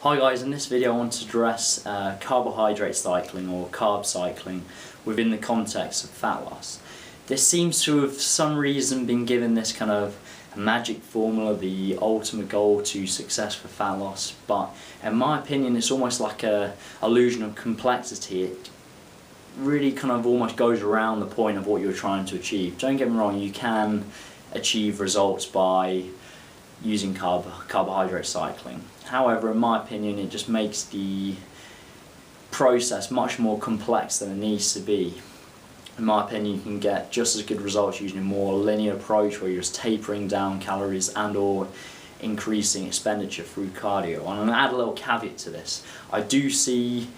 Hi guys, in this video I want to address carbohydrate cycling or carb cycling within the context of fat loss. This seems to have for some reason been given this kind of magic formula, the ultimate goal to success for fat loss, but in my opinion it's almost like a illusion of complexity. It really kind of almost goes around the point of what you're trying to achieve. Don't get me wrong, you can achieve results by using carbohydrate cycling. However, in my opinion, it just makes the process much more complex than it needs to be. In my opinion, you can get just as good results using a more linear approach where you're just tapering down calories and or increasing expenditure through cardio. And I'm going to add a little caveat to this. I do see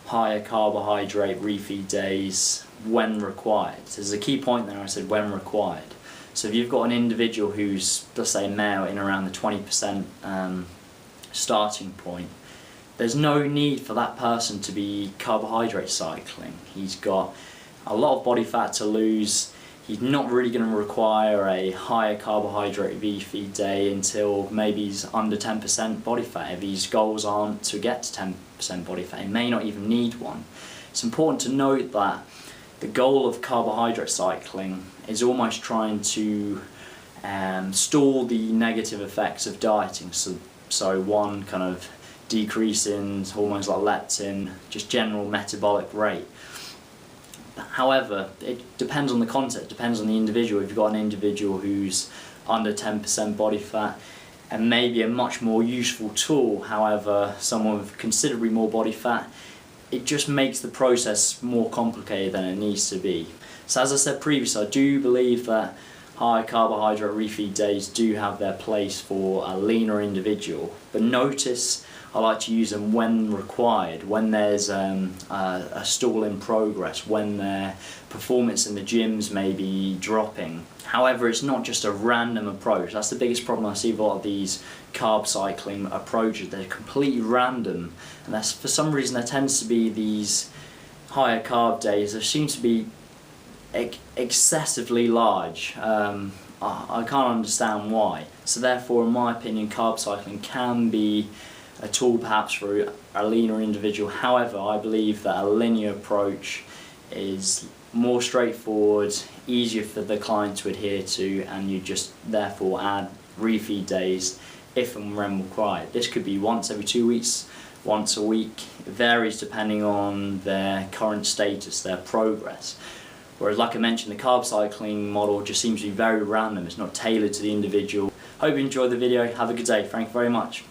higher carbohydrate refeed days when required. So there's a key point there, I said when required. So if you've got an individual who's, let's say, male in around the 20% starting point, there's no need for that person to be carbohydrate cycling. He's got a lot of body fat to lose. He's not really going to require a higher carbohydrate refeed day until maybe he's under 10% body fat. If his goals aren't to get to 10% body fat, he may not even need one. It's important to note that the goal of carbohydrate cycling is almost trying to stall the negative effects of dieting. So one, kind of decrease in hormones like leptin, just general metabolic rate. However, it depends on the concept, depends on the individual. If you've got an individual who's under 10% body fat, and maybe a much more useful tool, however, someone with considerably more body fat, it just makes the process more complicated than it needs to be. So as I said previously, I do believe that high carbohydrate refeed days do have their place for a leaner individual, but notice I like to use them when required, when there's a stall in progress, when their performance in the gyms may be dropping. However, it's not just a random approach. That's the biggest problem I see with a lot of these carb cycling approaches. They're completely random, and that's, for some reason, there tends to be these higher carb days. There seems to be excessively large. I can't understand why. So therefore, in my opinion, carb cycling can be a tool perhaps for a leaner individual. However, I believe that a linear approach is more straightforward, easier for the client to adhere to, and you just therefore add refeed days if and when required. This could be once every 2 weeks, once a week. It varies depending on their current status, their progress. Whereas, like I mentioned, the carb cycling model just seems to be very random. It's not tailored to the individual. Hope you enjoyed the video. Have a good day. Thank you very much.